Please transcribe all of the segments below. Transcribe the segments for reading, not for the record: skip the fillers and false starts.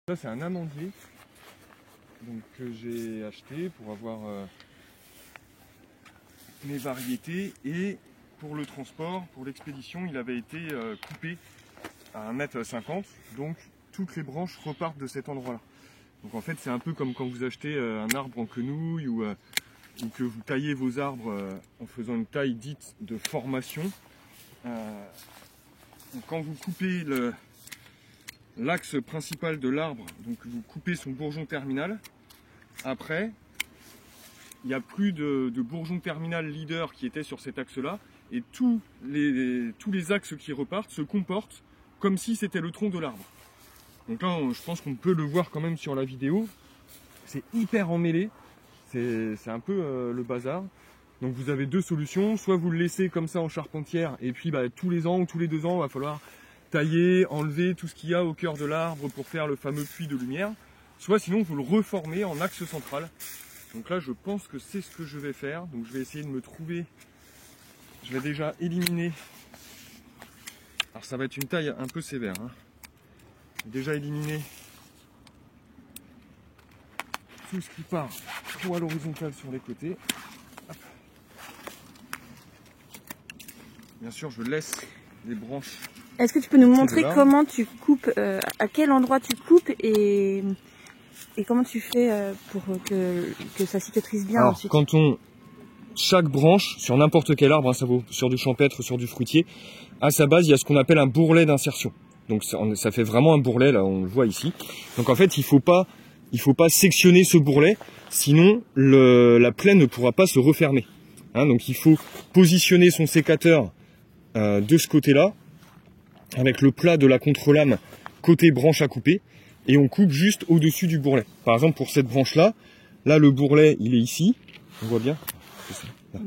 Ça c'est un amandier donc, que j'ai acheté pour avoir mes variétés, et pour le transport, pour l'expédition, il avait été coupé à 1,50 m, donc toutes les branches repartent de cet endroit-là. Donc en fait c'est un peu comme quand vous achetez un arbre en quenouille ou que vous taillez vos arbres en faisant une taille dite de formation. Donc quand vous coupez l'axe principal de l'arbre, donc vous coupez son bourgeon terminal, après il n'y a plus de bourgeon terminal leader qui était sur cet axe-là, et tous les axes qui repartent se comportent comme si c'était le tronc de l'arbre. Donc là, je pense qu'on peut le voir quand même sur la vidéo. C'est hyper emmêlé, c'est un peu le bazar. Donc vous avez deux solutions, soit vous le laissez comme ça en charpentière, et puis tous les ans ou tous les 2 ans, il va falloir tailler, enlever tout ce qu'il y a au cœur de l'arbre pour faire le fameux puits de lumière, soit sinon vous le reformez en axe central. Donc là je pense que c'est ce que je vais faire, donc je vais essayer de me trouver, je vais déjà éliminer, alors ça va être une taille un peu sévère, hein. Déjà éliminer tout ce qui part trop à l'horizontale sur les côtés. Hop. Bien sûr je laisse les branches. Est-ce que tu peux nous montrer comment tu coupes, à quel endroit tu coupes et comment tu fais pour que ça cicatrise bien? Alors, ensuite? Chaque branche, sur n'importe quel arbre, hein, ça vaut sur du champêtre, sur du fruitier, à sa base il y a ce qu'on appelle un bourrelet d'insertion. Donc ça fait vraiment un bourrelet, là on le voit ici. Donc en fait il faut pas sectionner ce bourrelet, sinon la plaie ne pourra pas se refermer. Hein, donc il faut positionner son sécateur de ce côté-là, avec le plat de la contre-lame côté branche à couper, et on coupe juste au-dessus du bourrelet. Par exemple pour cette branche-là, là le bourrelet il est ici, on voit bien, là.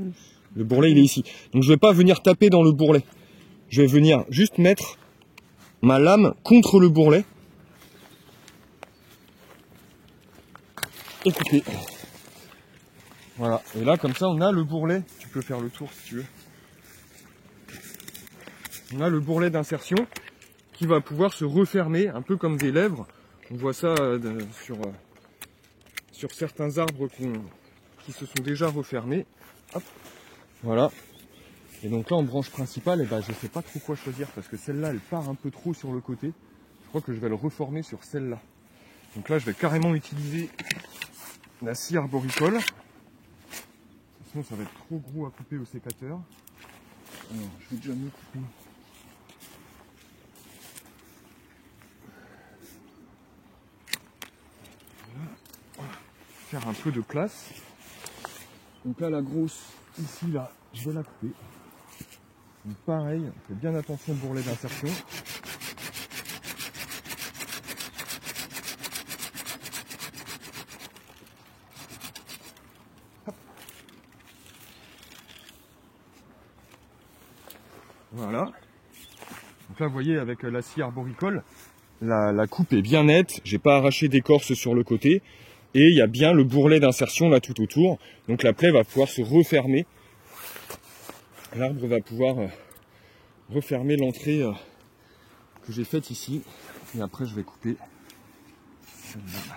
Le bourrelet il est ici. Donc je ne vais pas venir taper dans le bourrelet, je vais venir juste mettre ma lame contre le bourrelet et couper. Voilà, et là comme ça on a le bourrelet, tu peux faire le tour si tu veux. On a le bourrelet d'insertion qui va pouvoir se refermer un peu comme des lèvres. On voit ça sur certains arbres qui se sont déjà refermés. Hop. Voilà. Et donc là en branche principale, je ne sais pas trop quoi choisir parce que celle-là elle part un peu trop sur le côté. Je crois que je vais le reformer sur celle-là. Donc là je vais carrément utiliser la scie arboricole. Sinon ça va être trop gros à couper au sécateur. Alors je vais déjà mieux couper. Voilà. Faire un peu de place. Donc là la grosse ici là, je vais la couper. Donc pareil, on fait bien attention au bourrelet d'insertion. Voilà. Donc là vous voyez avec la scie arboricole, la coupe est bien nette, j'ai pas arraché d'écorce sur le côté, et il y a bien le bourrelet d'insertion là tout autour. Donc la plaie va pouvoir se refermer. L'arbre va pouvoir refermer l'entrée que j'ai faite ici. Et après je vais couper celle-là.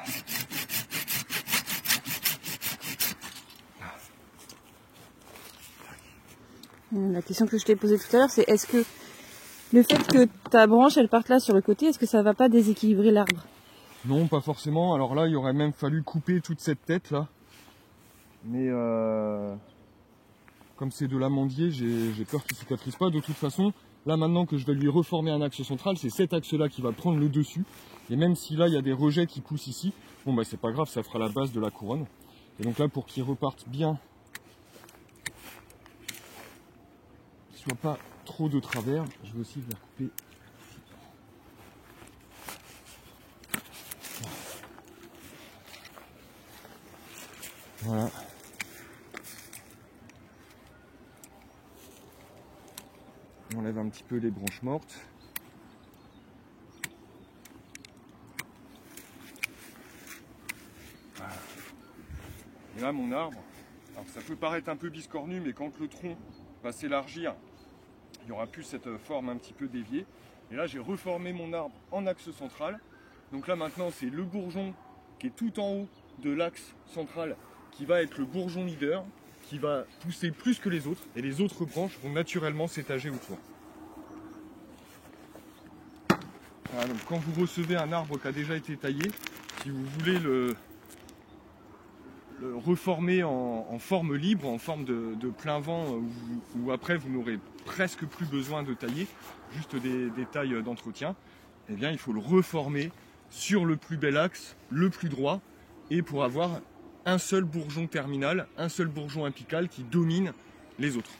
La question que je t'ai posée tout à l'heure, c'est est-ce que le fait que ta branche elle parte là sur le côté, est-ce que ça va pas déséquilibrer l'arbre? Non, pas forcément. Alors là, il aurait même fallu couper toute cette tête là. Mais comme c'est de l'amandier, j'ai peur qu'il ne cicatrise pas. De toute façon, là maintenant que je vais lui reformer un axe central, c'est cet axe-là qui va prendre le dessus. Et même si là, il y a des rejets qui poussent ici, bon bah c'est pas grave, ça fera la base de la couronne. Et donc là, pour qu'il reparte bien, qu'il ne soit pas trop de travers, je vais aussi venir couper. Voilà. On enlève un petit peu les branches mortes. Voilà. Et là mon arbre, alors ça peut paraître un peu biscornu, mais quand le tronc va s'élargir, il n'y aura plus cette forme un petit peu déviée. Et là j'ai reformé mon arbre en axe central. Donc là maintenant c'est le bourgeon qui est tout en haut de l'axe central qui va être le bourgeon leader, qui va pousser plus que les autres, et les autres branches vont naturellement s'étager autour. Voilà, donc quand vous recevez un arbre qui a déjà été taillé, si vous voulez le reformer en forme libre, en forme de plein vent, où après vous n'aurez presque plus besoin de tailler, juste des tailles d'entretien, eh bien il faut le reformer sur le plus bel axe, le plus droit, et pour avoir un seul bourgeon terminal, un seul bourgeon apical qui domine les autres.